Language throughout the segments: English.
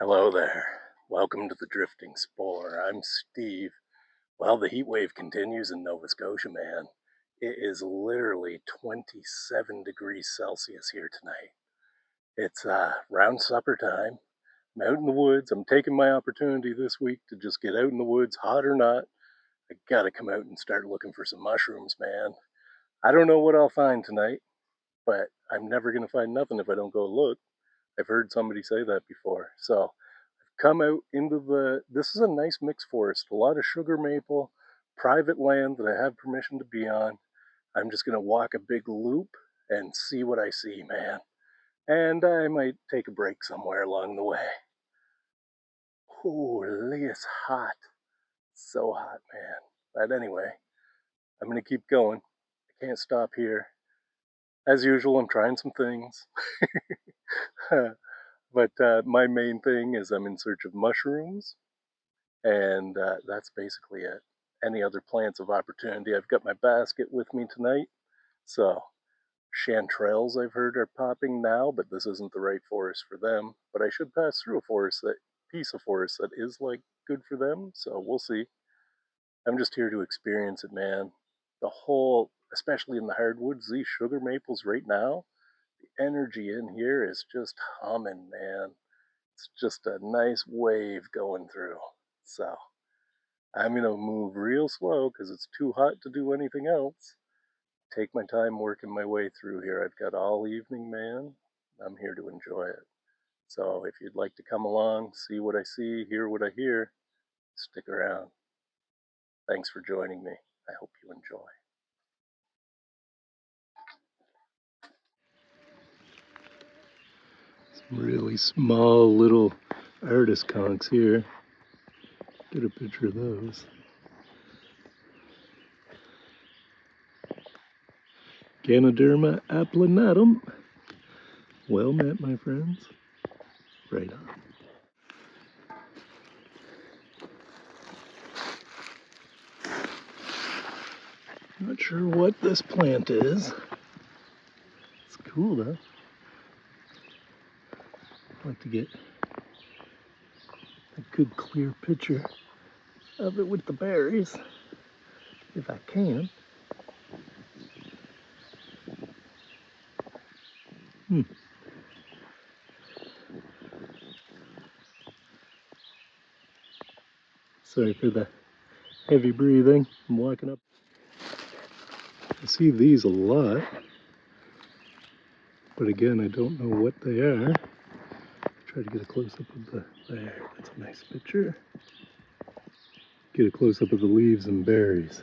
Hello there. Welcome to the Drifting Spore. I'm Steve. Well, the heat wave continues in Nova Scotia, man. It is literally 27 degrees Celsius here tonight. It's round supper time. I'm out in the woods. I'm taking my opportunity this week to just get out in the woods, hot or not. I gotta come out and start looking for some mushrooms, man. I don't know what I'll find tonight, but I'm never gonna find nothing if I don't go look. I've heard somebody say that before. So come out into this is a nice mixed forest, a lot of sugar maple, private land that I have permission to be on. I'm just going to walk a big loop and see what I see, man. And I might take a break somewhere along the way. Holy, it's hot. So hot, man. But anyway, I'm going to keep going. I can't stop here. As usual, I'm trying some things. But my main thing is I'm in search of mushrooms, and that's basically it. Any other plants of opportunity? I've got my basket with me tonight, so chanterelles I've heard are popping now, but this isn't the right forest for them. But I should pass through a piece of forest that is like good for them, so we'll see. I'm just here to experience it, man. The whole, especially in the hardwoods, these sugar maples right now, the energy in here is just humming, man. It's just a nice wave going through. So I'm going to move real slow because it's too hot to do anything else. Take my time working my way through here. I've got all evening, man. I'm here to enjoy it. So if you'd like to come along, see what I see, hear what I hear, stick around. Thanks for joining me. I hope you enjoy. Some really small little artist conchs here. Get a picture of those. Ganoderma applanatum. Well met, my friends. Right on. Not sure what this plant is. It's cool though. I like to get a good clear picture of it with the berries, if I can. Sorry for the heavy breathing. I'm walking up. I see these a lot, but again, I don't know what they are. Try to get a close-up of there. That's a nice picture. Get a close-up of the leaves and berries.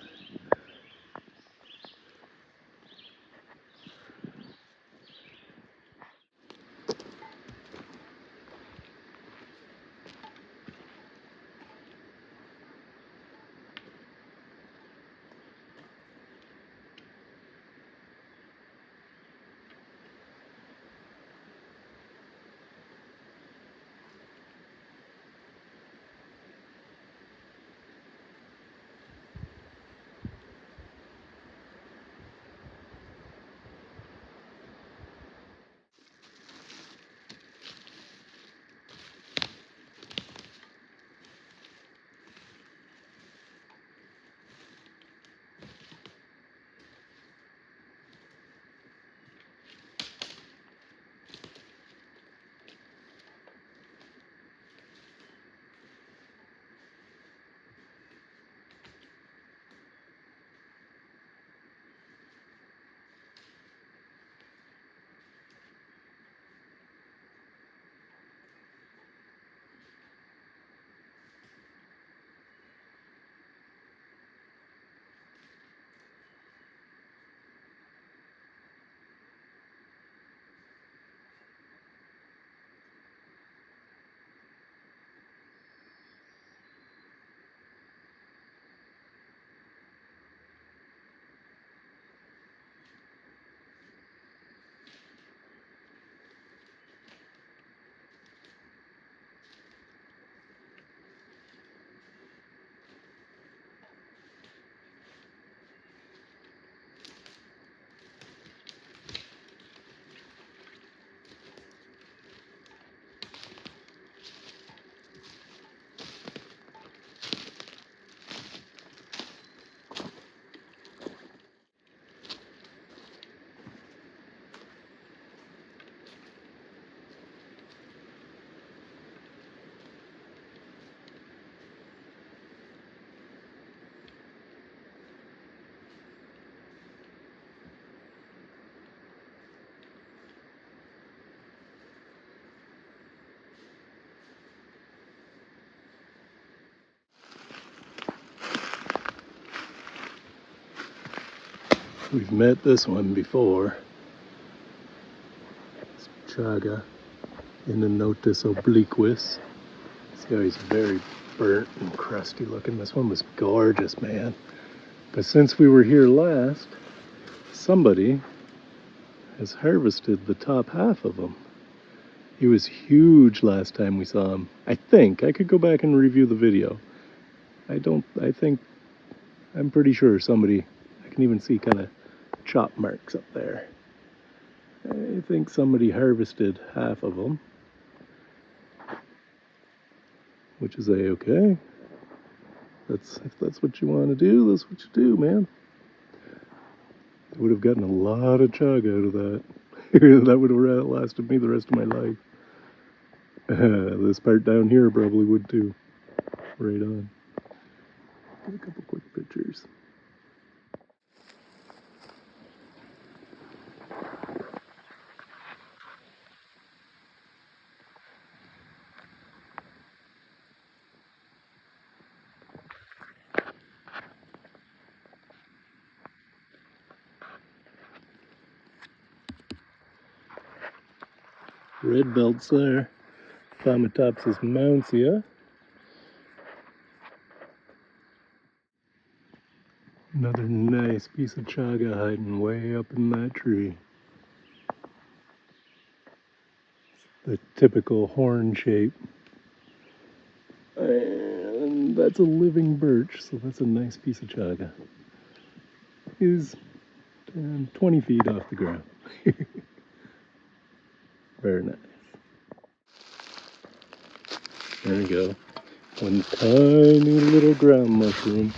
We've met this one before. It's chaga Notus obliquus. See how he's very burnt and crusty looking. This one was gorgeous, man. But since we were here last, somebody has harvested the top half of him. He was huge last time we saw him. I think. I could go back and review the video. I'm pretty sure somebody, I can even see kind of chop marks up there. I think somebody harvested half of them, which is a-okay. If that's what you want to do, that's what you do, man. I would have gotten a lot of chug out of that. That would have lasted me the rest of my life. This part down here probably would too. Right on. Get a couple quick pictures. Red belts there. Phamatopsis mountia. Another nice piece of chaga hiding way up in that tree. The typical horn shape. And that's a living birch, so that's a nice piece of chaga. He's 20 feet off the ground. Very nice. There we go. One tiny little ground mushroom.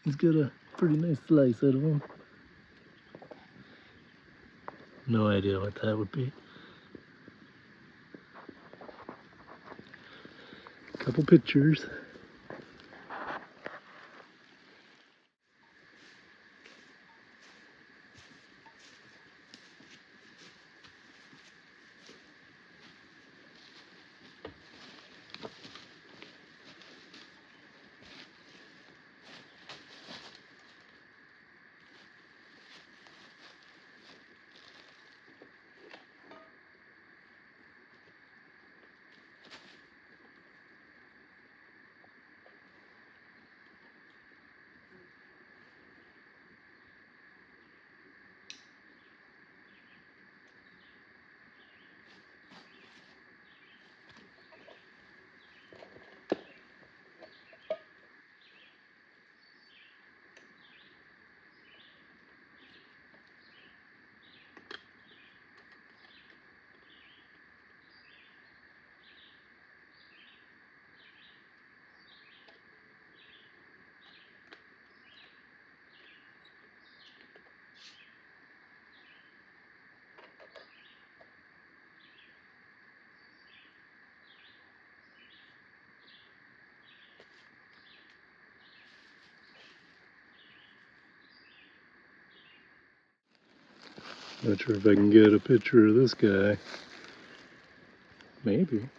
He's got a pretty nice slice out of him. No idea what that would be. Couple pictures. Not sure if I can get a picture of this guy. Maybe.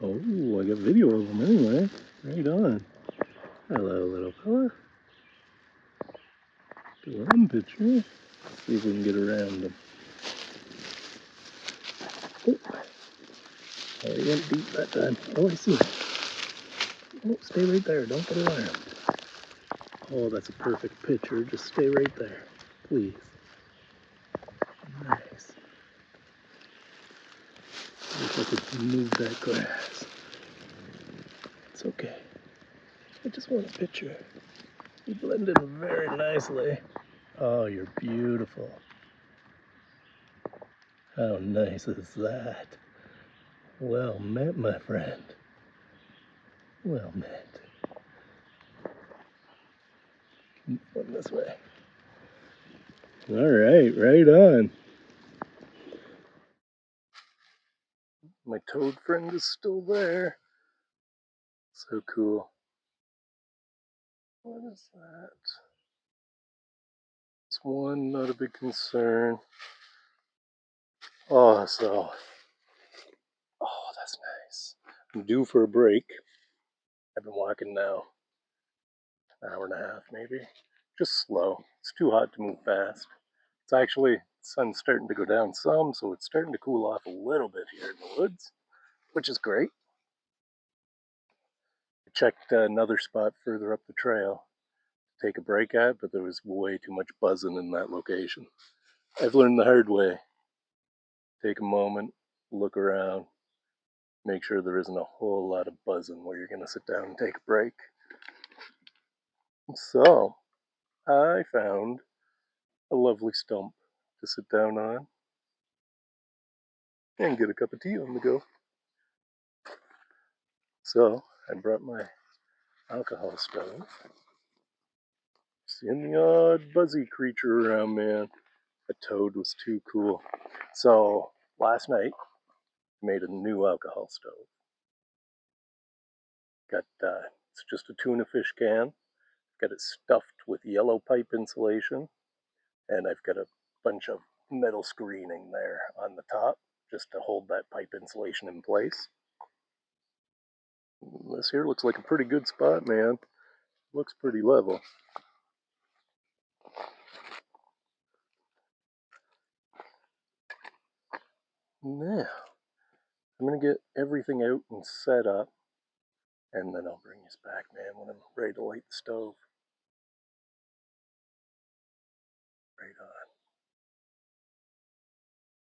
Oh, I got video of him anyway. Right on. Hello, little fella. Do one picture. See if we can get around him. Oh, he went deep that time. Oh, I see. Oh, stay right there. Don't get alarmed. Oh, that's a perfect picture. Just stay right there, please. Nice. Wish I could move that grass. It's okay. I just want a picture. You blend in very nicely. Oh, you're beautiful. How nice is that? Well met, my friend. Well met. One this way. All right, right on. My toad friend is still there. So cool. What is that? It's one, not a big concern. Oh, that's nice. I'm due for a break. I've been walking now hour and a half maybe. Just slow. It's too hot to move fast. It's actually, the sun's starting to go down some, so it's starting to cool off a little bit here in the woods, which is great. I checked another spot further up the trail to take a break at, but there was way too much buzzing in that location. I've learned the hard way. Take a moment, look around, make sure there isn't a whole lot of buzzing where you're going to sit down and take a break. So, I found a lovely stump to sit down on and get a cup of tea on the go. So, I brought my alcohol stove. Seeing the odd buzzy creature around, man. A toad was too cool. So, last night, I made a new alcohol stove. It's just a tuna fish can. Got it stuffed with yellow pipe insulation, and I've got a bunch of metal screening there on the top just to hold that pipe insulation in place. This here looks like a pretty good spot, man. Looks pretty level. Now, I'm gonna get everything out and set up, and then I'll bring this back, man, when I'm ready to light the stove. Right on.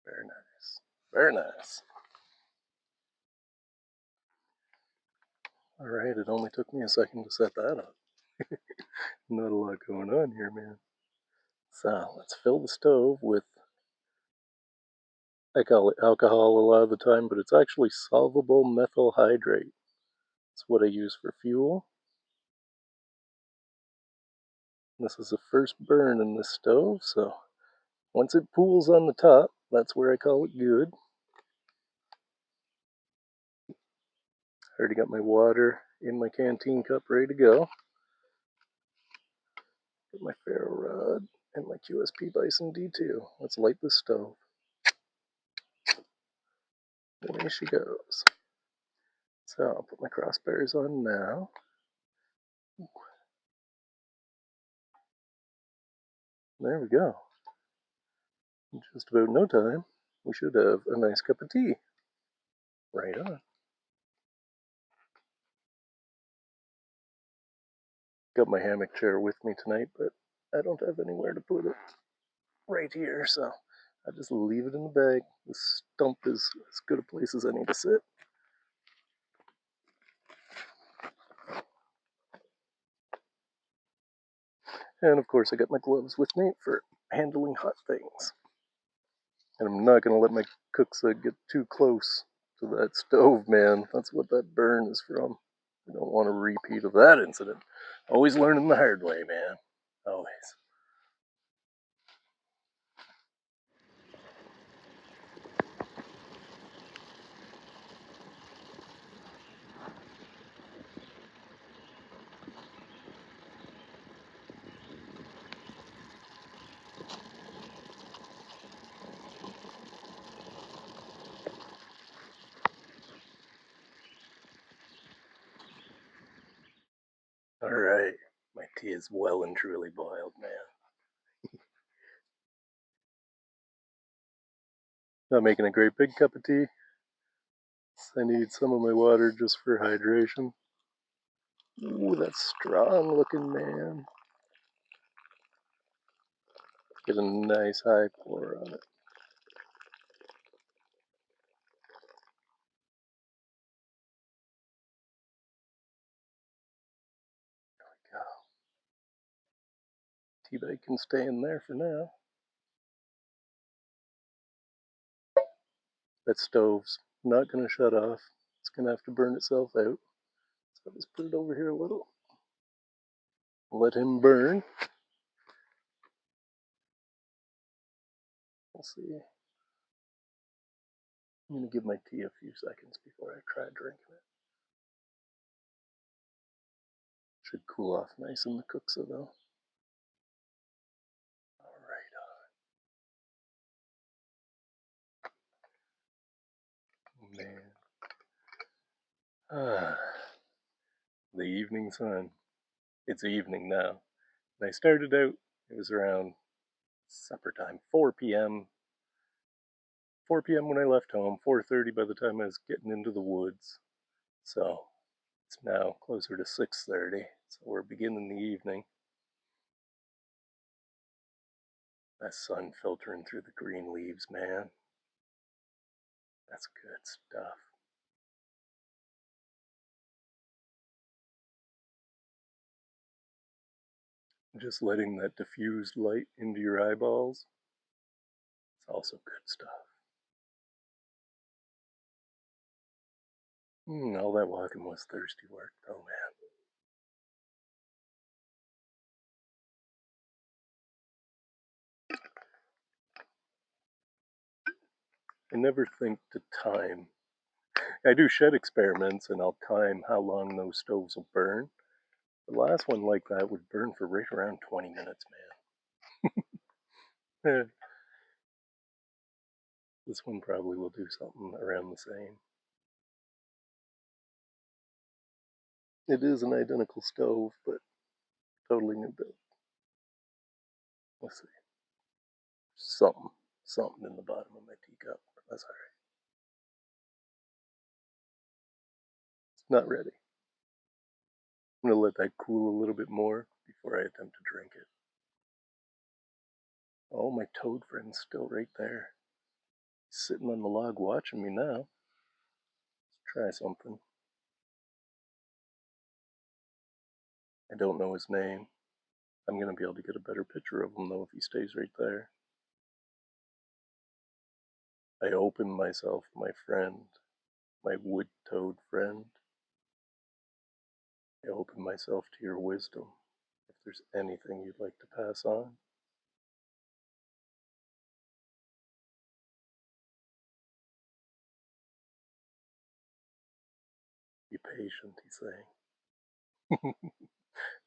Very nice. Very nice. Alright, it only took me a second to set that up. Not a lot going on here, man. So, let's fill the stove with, I call it alcohol a lot of the time, but it's actually solvable methyl hydrate. It's what I use for fuel. This is the first burn in this stove, so once it pools on the top, that's where I call it good. I already got my water in my canteen cup ready to go. Got my ferro rod and my QSP Bison D2. Let's light the stove. There she goes. So I'll put my crossbars on now. There we go. In just about no time, we should have a nice cup of tea. Right on. Got my hammock chair with me tonight, but I don't have anywhere to put it. Right here, so I just leave it in the bag. The stump is as good a place as any to sit. And of course, I got my gloves with me for handling hot things. And I'm not going to let my cooksa get too close to that stove, man. That's what that burn is from. I don't want a repeat of that incident. Always learning the hard way, man. Always. Alright. My tea is well and truly boiled, man. Not making a great big cup of tea. I need some of my water just for hydration. Ooh, that's strong looking, man. Get a nice high pour on it. There we go. Tea bag can stay in there for now. That stove's not going to shut off. It's going to have to burn itself out. So I'll just put it over here a little. Let him burn. We'll see. I'm going to give my tea a few seconds before I try drinking it. Should cool off nice in the cooksa though. Alright on. Man. Ah, the evening sun. It's evening now. And I started out, it was around supper time, 4 p.m. 4 p.m. when I left home, 4:30 by the time I was getting into the woods. So it's now closer to 6:30, so we're beginning the evening. That sun filtering through the green leaves, man. That's good stuff. Just letting that diffused light into your eyeballs, it's also good stuff. All that walking was thirsty work, though, man. I never think to time. I do shed experiments and I'll time how long those stoves will burn. The last one like that would burn for right around 20 minutes, man. This one probably will do something around the same. It is an identical stove, but totally new build. Let's see. Something in the bottom of my teacup. That's alright. It's not ready. I'm gonna let that cool a little bit more before I attempt to drink it. Oh, my toad friend's still right there. He's sitting on the log watching me now. Let's try something. I don't know his name. I'm gonna be able to get a better picture of him though if he stays right there. I open myself, my friend, my wood toad friend. I open myself to your wisdom. If there's anything you'd like to pass on, be patient, he's saying.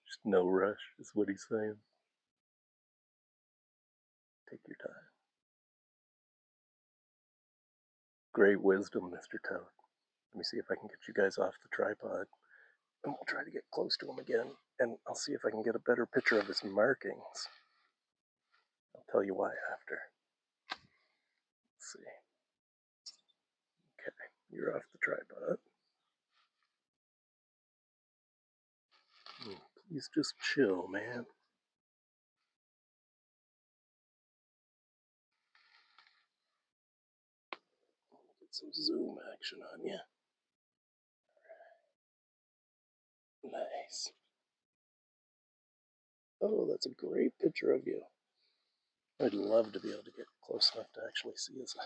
Just no rush is what he's saying. Take your time. Great wisdom, Mr. Toad. Let me see if I can get you guys off the tripod. And we'll try to get close to him again, and I'll see if I can get a better picture of his markings. I'll tell you why after. Let's see. Okay, you're off the tripod. Please just chill, man. Get some zoom action on you. Nice. Oh, that's a great picture of you. I'd love to be able to get close enough to actually see his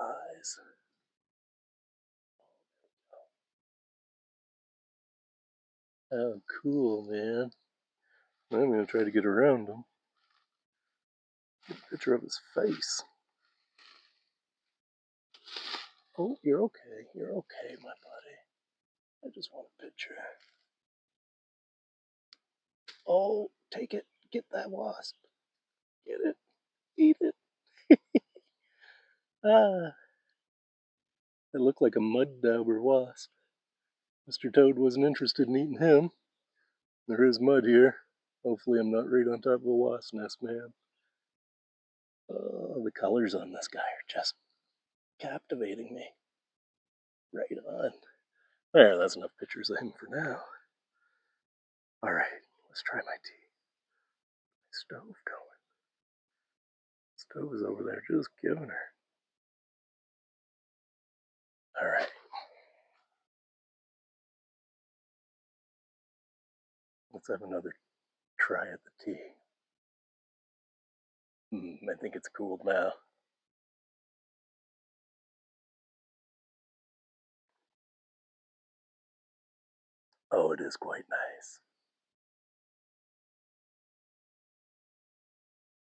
eyes. Oh, cool, man. I'm gonna try to get around him. Get a picture of his face. Oh, you're okay. You're okay, my buddy. I just want a picture. Oh, take it. Get that wasp. Get it. Eat it. Ah, it looked like a mud dauber wasp. Mr. Toad wasn't interested in eating him. There is mud here. Hopefully I'm not right on top of a wasp nest, man. Oh, the colors on this guy are just captivating me. Right on. There, that's enough pictures of him for now. Alright, let's try my tea. My stove going. Stove is over there just giving her. Alright. Let's have another try at the tea. I think it's cooled now. Oh, it is quite nice.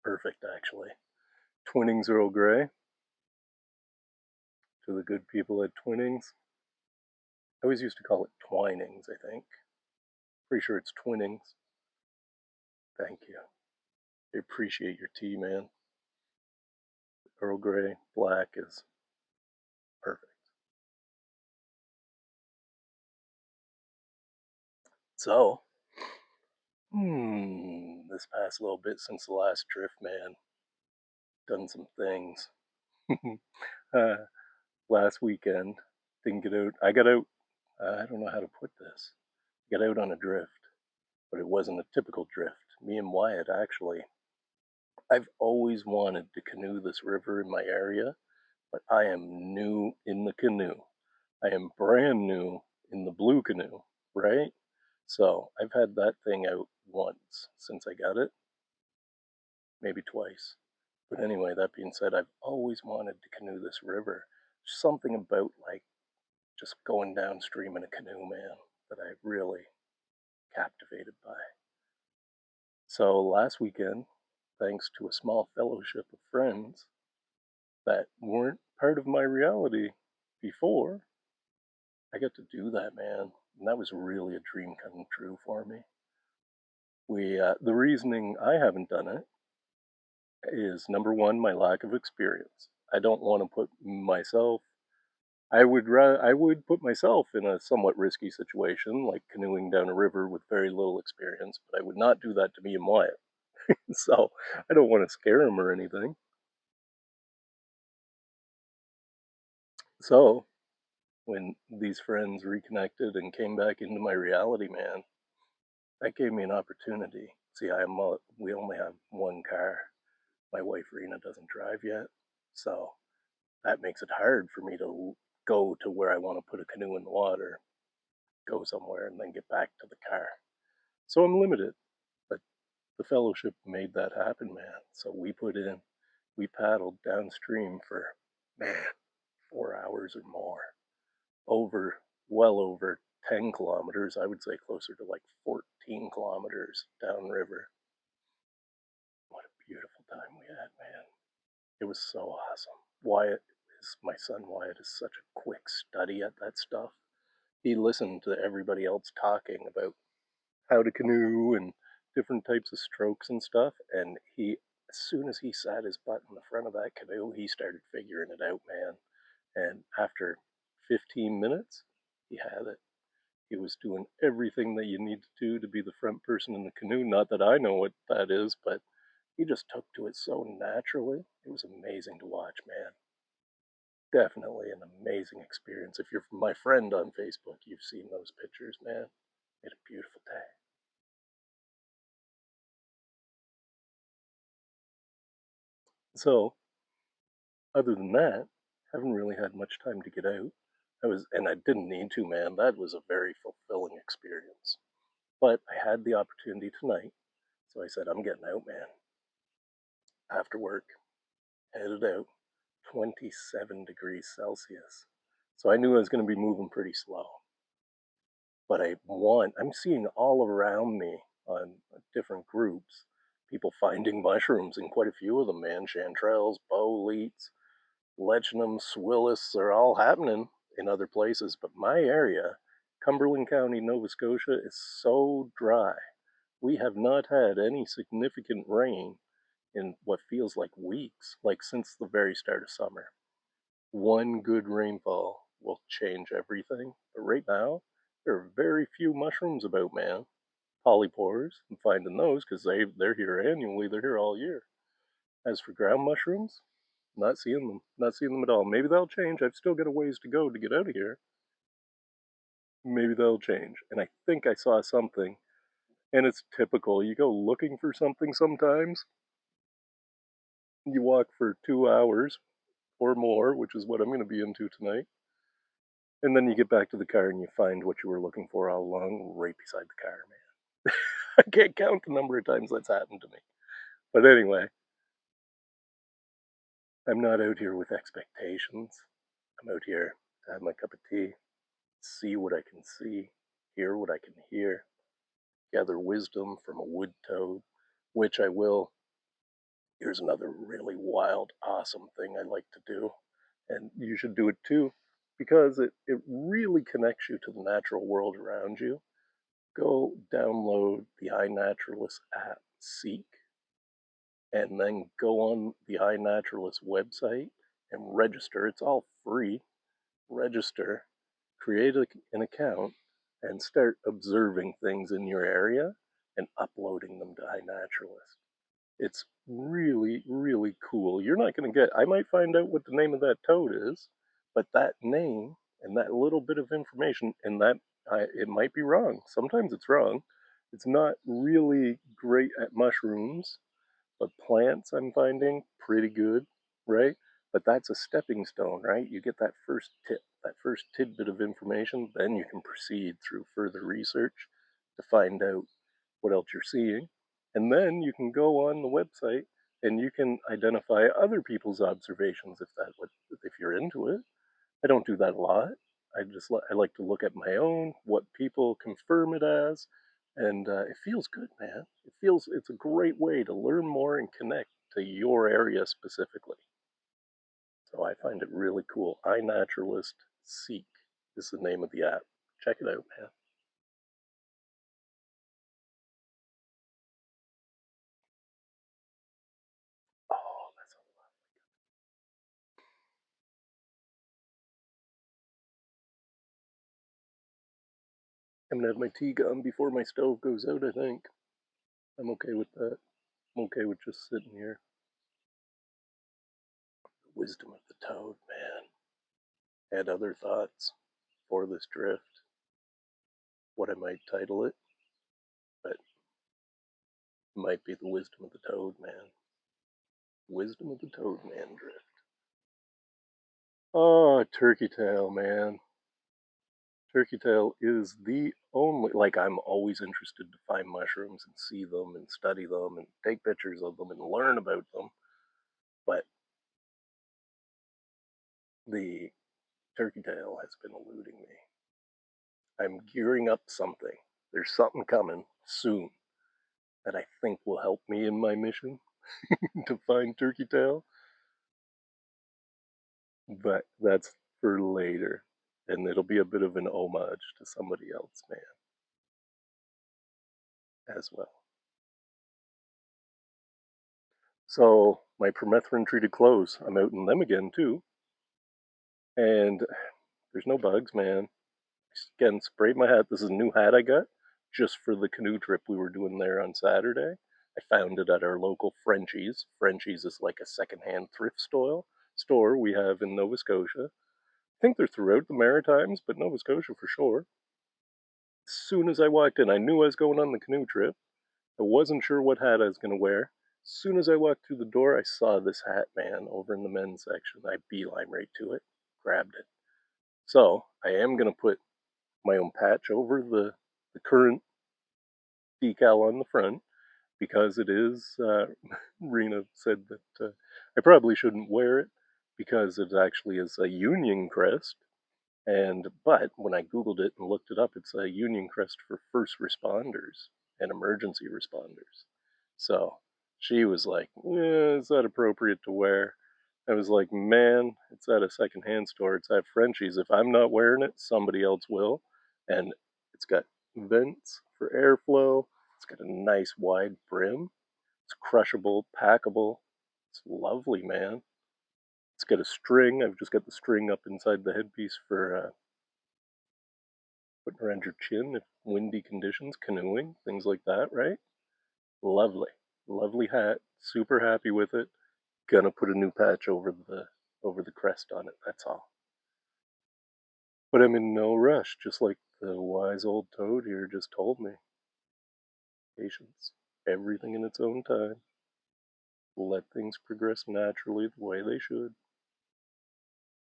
Perfect, actually. Twinings Earl Grey. To the good people at Twinings. I always used to call it Twinings, I think. Pretty sure it's Twinings. Thank you. I appreciate your tea, man. Earl Grey black is perfect. So, This past little bit since the last drift, man, done some things. uh, Last weekend, didn't get out. I got out. I don't know how to put this. Got out on a drift, but it wasn't a typical drift. Me and Wyatt actually. I've always wanted to canoe this river in my area, but I am new in the canoe. I am brand new in the blue canoe, right? So I've had that thing out once since I got it, maybe twice. But anyway, that being said, I've always wanted to canoe this river. Something about like just going downstream in a canoe, man, that I really captivated by. So last weekend, thanks to a small fellowship of friends that weren't part of my reality before, I got to do that, man. And that was really a dream come true for me. The reasoning I haven't done it is number one, my lack of experience. I don't want to put myself I would put myself in a somewhat risky situation, like canoeing down a river with very little experience, but I would not do that to me and Wyatt. So I don't want to scare him or anything. So when these friends reconnected and came back into my reality, man, that gave me an opportunity. See, we only have one car. My wife Rena doesn't drive yet, so that makes it hard for me to go to where I want to put a canoe in the water, go somewhere, and then get back to the car. So I'm limited, but the fellowship made that happen, man. So we paddled downstream for, man, 4 hours or more, over, well over 10 kilometers. I would say closer to like 14 kilometers downriver. What a beautiful time we had, man. It was so awesome. My son Wyatt is such a quick study at that stuff. He listened to everybody else talking about how to canoe and different types of strokes and stuff. And as soon as he sat his butt in the front of that canoe, he started figuring it out, man. And after 15 minutes, he had it. He was doing everything that you need to do to be the front person in the canoe. Not that I know what that is, but he just took to it so naturally. It was amazing to watch, man. Definitely an amazing experience. If you're my friend on Facebook, you've seen those pictures, man. It's a beautiful day. So, other than that, haven't really had much time to get out. And I didn't need to, man. That was a very fulfilling experience. But I had the opportunity tonight, so I said, I'm getting out, man. After work, headed out, 27 degrees Celsius. So I knew I was going to be moving pretty slow. But I'm seeing all around me on different groups, people finding mushrooms, and quite a few of them, man. Chanterelles, boletes, lechnum, swillis are all happening in other places. But my area, Cumberland County, Nova Scotia, is so dry. We have not had any significant rain in what feels like weeks, like since the very start of summer. One good rainfall will change everything. But right now, there are very few mushrooms about, man. Polypores, I'm finding those because they're here annually. They're here all year. As for ground mushrooms, not seeing them. Not seeing them at all. Maybe they'll change. I've still got a ways to go to get out of here. Maybe they'll change. And I think I saw something. And it's typical. You go looking for something sometimes. You walk for 2 hours or more, which is what I'm going to be into tonight. And then you get back to the car and you find what you were looking for all along right beside the car, man. I can't count the number of times that's happened to me. But anyway, I'm not out here with expectations. I'm out here to have my cup of tea, see what I can see, hear what I can hear, gather wisdom from a wood toad, which I will. Here's another really wild, awesome thing I like to do, and you should do it too, because it really connects you to the natural world around you. Go download the iNaturalist app, Seek, and then go on the iNaturalist website and register. It's all free. Register, create an account, and start observing things in your area. and uploading them to iNaturalist. It's really, really cool. You're not going to get, I might find out what the name of that toad is, but that name and that little bit of information, and that it might be wrong. Sometimes it's wrong. It's not really great at mushrooms, but plants I'm finding pretty good, right? But that's a stepping stone, right? You get that first tip, that first tidbit of information, then you can proceed through further research to find out what else you're seeing. And then you can go on the website and you can identify other people's observations if you're into it. I don't do that a lot. I like to look at my own, what people confirm it as, and it feels good, man. It's a great way to learn more and connect to your area specifically. So I find it really cool. iNaturalist Seek is the name of the app. Check it out, man. Oh, that's I'm gonna have my tea gone before my stove goes out. I think I'm okay with that. I'm okay with just sitting here. Wisdom of the toad, man. Had other thoughts for this drift, what I might title it, but it might be the wisdom of the toad, man. Wisdom of the toad, man drift. Oh, turkey tail, man. Turkey tail is the only, like, I'm always interested to find mushrooms and see them and study them and take pictures of them and learn about them. But the turkey tail has been eluding me. I'm gearing up something. There's something coming soon that I think will help me in my mission to find turkey tail, but that's for later. And it'll be a bit of an homage to somebody else, man, as well. So my permethrin treated clothes, I'm out in them again too. And there's no bugs, man. Again, sprayed my hat. This is a new hat I got just for the canoe trip we were doing there on Saturday. I found it at our local Frenchies. Frenchies is like a secondhand thrift store we have in Nova Scotia. I think they're throughout the Maritimes, but Nova Scotia for sure. As soon as I walked in, I knew I was going on the canoe trip. I wasn't sure what hat I was going to wear. As soon as I walked through the door, I saw this hat, man, over in the men's section. I beeline right to it, grabbed it. So I am going to put my own patch over the current decal on the front because it is, Rena said that I probably shouldn't wear it because it actually is a Union crest. But when I Googled it and looked it up, it's a Union crest for first responders and emergency responders. So she was like, is that appropriate to wear? I was like, man, it's at a secondhand store. It's at Frenchie's. If I'm not wearing it, somebody else will. And it's got vents for airflow. It's got a nice wide brim. It's crushable, packable. It's lovely, man. It's got a string. I've just got the string up inside the headpiece for putting around your chin if windy conditions, canoeing, things like that, right? Lovely. Lovely hat. Super happy with it. Gonna put a new patch over the crest on it, that's all. But I'm in no rush, just like the wise old toad here just told me. Patience. Everything in its own time. Let things progress naturally the way they should.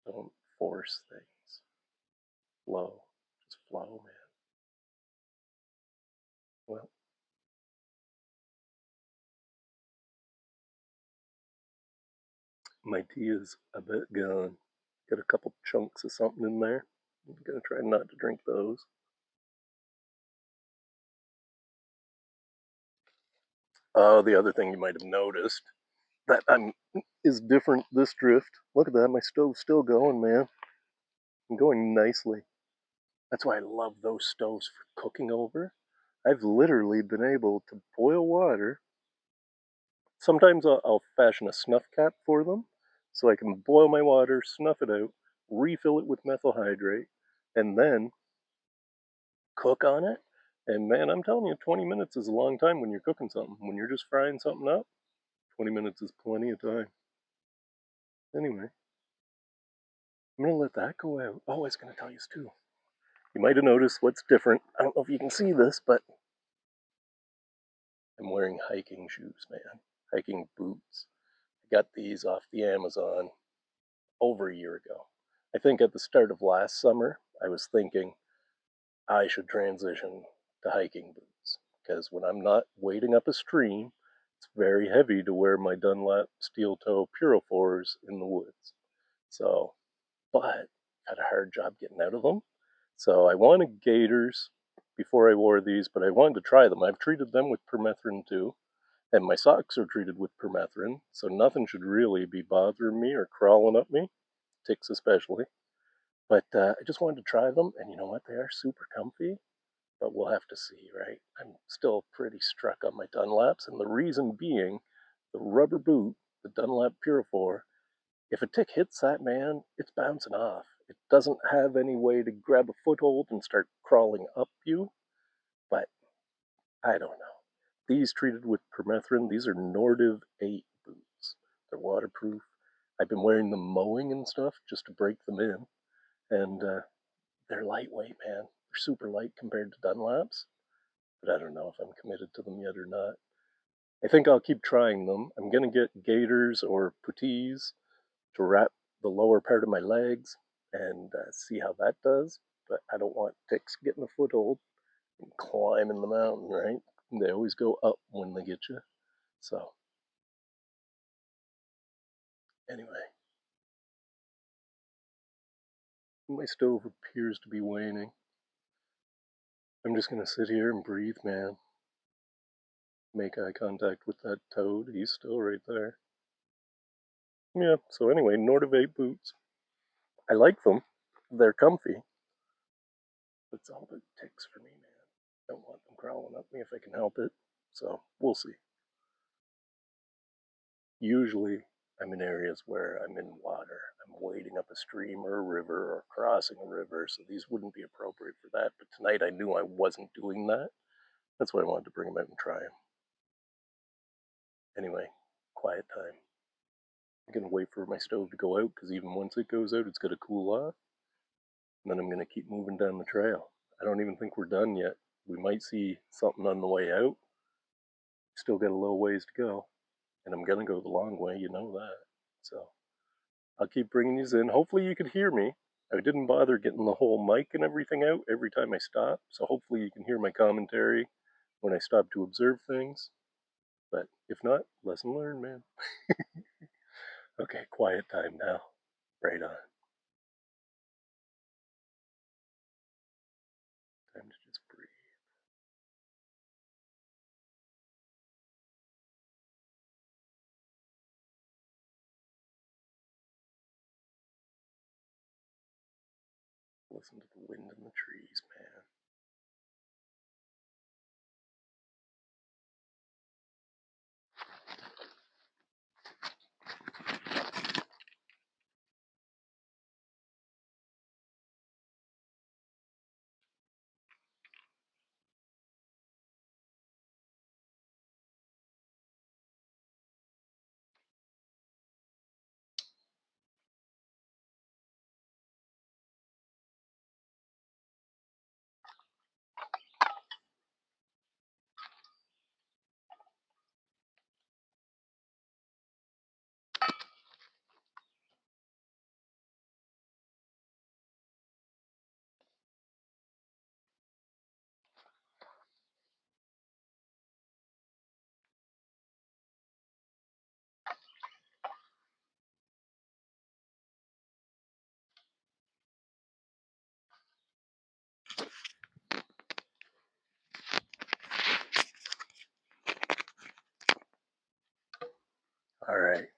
Don't force things. Flow. Just flow, man. Well, my tea is a bit gone. Got a couple chunks of something in there. I'm gonna try not to drink those. The other thing you might have noticed that I'm is different this drift. Look at that, my stove's still going, man. I'm going nicely. That's why I love those stoves for cooking over. I've literally been able to boil water. Sometimes I'll fashion a snuff cap for them so I can boil my water, snuff it out, refill it with methyl hydrate, and then cook on it. And man, I'm telling you, 20 minutes is a long time when you're cooking something. When you're just frying something up, 20 minutes is plenty of time. Anyway, I'm gonna let that go out. Oh, I was gonna tell you too. You might have noticed what's different. I don't know if you can see this, but I'm wearing hiking shoes, man. Hiking boots. I got these off the Amazon over a year ago. I think at the start of last summer, I was thinking I should transition to hiking boots because when I'm not wading up a stream, it's very heavy to wear my Dunlap steel toe Puro-Fours in the woods. So, but had a hard job getting out of them. So I wanted gaiters before I wore these, but I wanted to try them. I've treated them with permethrin too, and my socks are treated with permethrin, so nothing should really be bothering me or crawling up me, ticks especially. But I just wanted to try them, and you know what? They are super comfy, but we'll have to see, right? I'm still pretty struck on my Dunlaps, and the reason being the rubber boot, the Dunlap Puro-Four, if a tick hits that man, it's bouncing off. It doesn't have any way to grab a foothold and start crawling up you, but I don't know. These treated with permethrin, these are Nordiv 8 boots. They're waterproof. I've been wearing them mowing and stuff just to break them in, and they're lightweight, man. They're super light compared to Dunlaps, but I don't know if I'm committed to them yet or not. I think I'll keep trying them. I'm going to get gaiters or puttees to wrap the lower part of my legs and see how that does. But I don't want ticks getting a foothold and climbing the mountain, right? They always go up when they get you. So, anyway, my stove appears to be waning. I'm just going to sit here and breathe, man. Make eye contact with that toad. He's still right there. Yeah, so anyway, Nordivate boots. I like them. They're comfy. But it's all about ticks for me, man. Don't want them crawling up me if I can help it. So we'll see. Usually I'm in areas where I'm in water. I'm wading up a stream or a river or crossing a river, so these wouldn't be appropriate for that. But tonight I knew I wasn't doing that. That's why I wanted to bring them out and try them. Anyway, quiet time. I'm going to wait for my stove to go out because even once it goes out, it's going to cool off. And then I'm going to keep moving down the trail. I don't even think we're done yet. We might see something on the way out. Still got a little ways to go. And I'm going to go the long way, you know that. So I'll keep bringing these in. Hopefully you can hear me. I didn't bother getting the whole mic and everything out every time I stop. So hopefully you can hear my commentary when I stop to observe things. But if not, lesson learned, man. Okay, quiet time now. Right on. Time to just breathe. Listen to the wind in the trees, man. All right.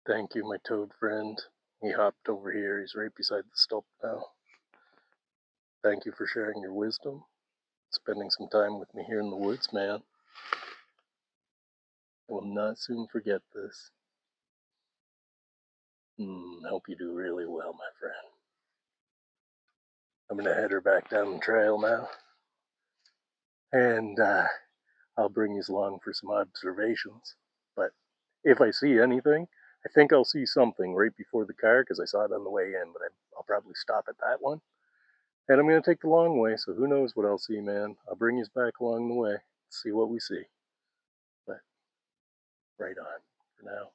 Thank you, my toad friend. He hopped over here. He's right beside the stove now. Thank you for sharing your wisdom, spending some time with me here in the woods, man. I will not soon forget this. Hope you do really well, my friend. I'm gonna head her back down the trail now, and I'll bring you along for some observations. But if I see anything, I think I'll see something right before the car because I saw it on the way in, but I'll probably stop at that one. And I'm going to take the long way, so who knows what I'll see, man. I'll bring you back along the way, see what we see. But right on. For now,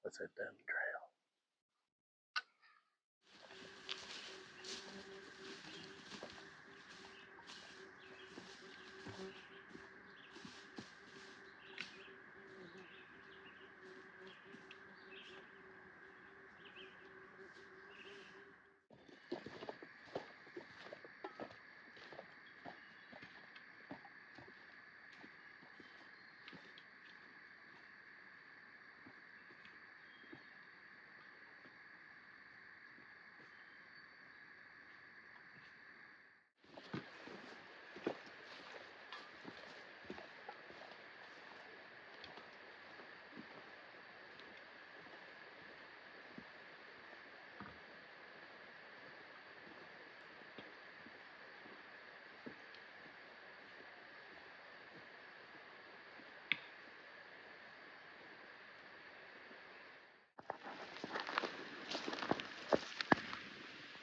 let's head down the trail.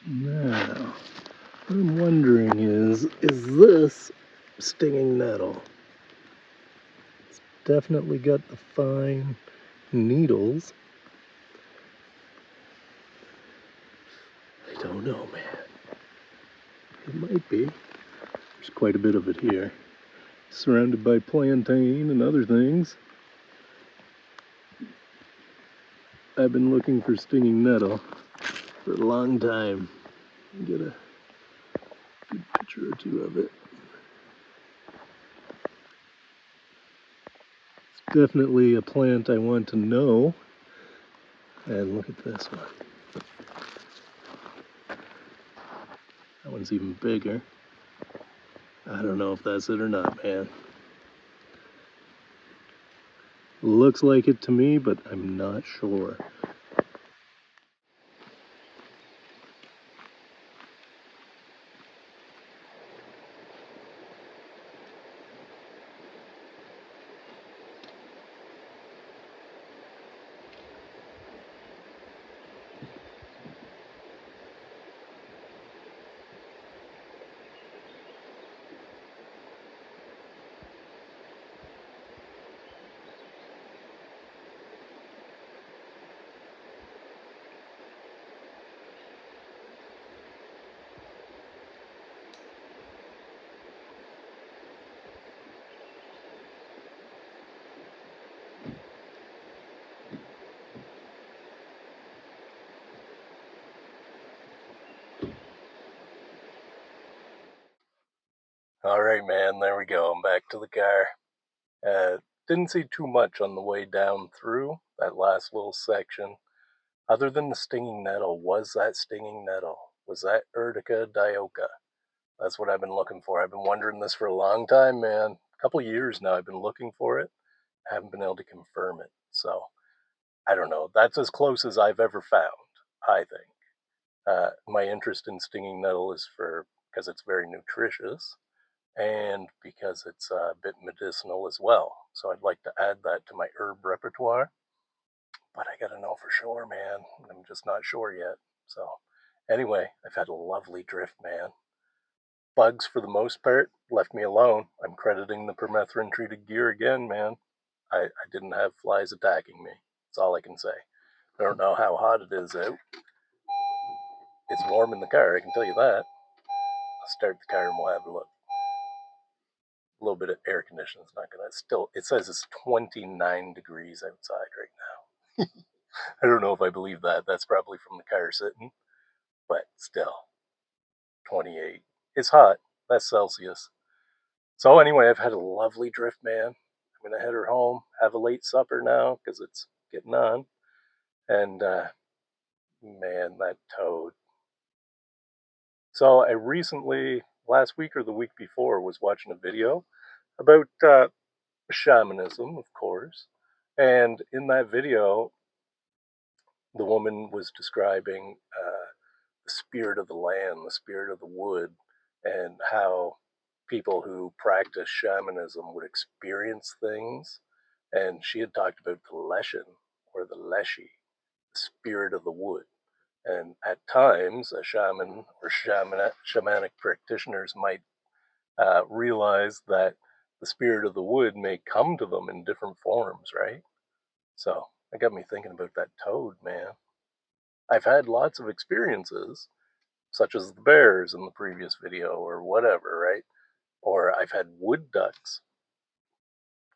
Now, what I'm wondering is this stinging nettle? It's definitely got the fine needles. I don't know, man. It might be. There's quite a bit of it here. Surrounded by plantain and other things. I've been looking for stinging nettle for a long time. Get a good picture or two of it. It's definitely a plant I want to know. And look at this one. That one's even bigger. I don't know if that's it or not, man. Looks like it to me, but I'm not sure. All right, man, there we go. I'm back to the car. Didn't see too much on the way down through that last little section. Other than the stinging nettle, was that stinging nettle? Was that Urtica dioica? That's what I've been looking for. I've been wondering this for a long time, man. A couple years now I've been looking for it. I haven't been able to confirm it. So, I don't know. That's as close as I've ever found, I think. My interest in stinging nettle is for because it's very nutritious and because it's a bit medicinal as well. So I'd like to add that to my herb repertoire, but I gotta know for sure, man. I'm just not sure yet. So anyway, I've had a lovely drift, man. Bugs, for the most part, left me alone. I'm crediting the permethrin treated gear again, man. I didn't have flies attacking me. That's all I can say. I don't know how hot it is out. It's warm in the car, I can tell you that. I'll start the car and we'll have a look. A little bit of air conditioning is not gonna still. It says it's 29 degrees outside right now. I don't know if I believe that. That's probably from the car sitting, but still, 28. It's hot. That's Celsius. So anyway, I've had a lovely drift, man. I'm gonna head her home, have a late supper now because it's getting on, and man, that toad. So I recently, last week or the week before, was watching a video about shamanism, of course. And in that video, the woman was describing the spirit of the land, the spirit of the wood, and how people who practice shamanism would experience things. And she had talked about the leshen or the leshi, the spirit of the wood. And at times, a shaman or shamanic practitioners might realize that the spirit of the wood may come to them in different forms, right? So that got me thinking about that toad, man. I've had lots of experiences, such as the bears in the previous video or whatever, right? Or I've had wood ducks,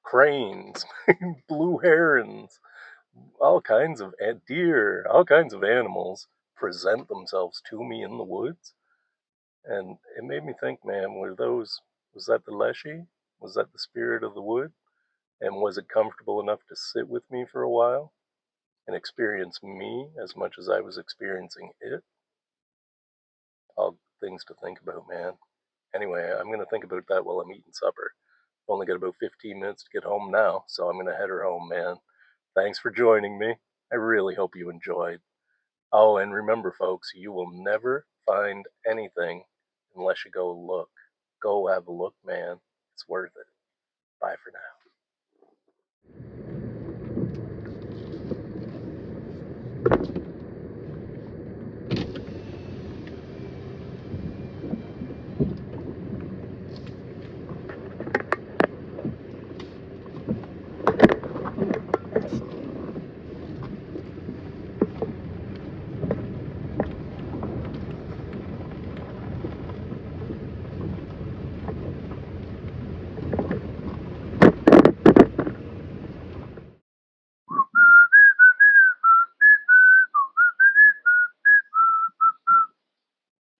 cranes, blue herons, all kinds of deer, all kinds of animals present themselves to me in the woods. And it made me think, man, was that the Leshy? Was that the spirit of the wood? And was it comfortable enough to sit with me for a while and experience me as much as I was experiencing it? All things to think about, man. Anyway, I'm going to think about that while I'm eating supper. I've only got about 15 minutes to get home now, so I'm going to head her home, man. Thanks for joining me. I really hope you enjoyed. Oh, and remember, folks, you will never find anything unless you go look. Go have a look, man. It's worth it. Bye for now.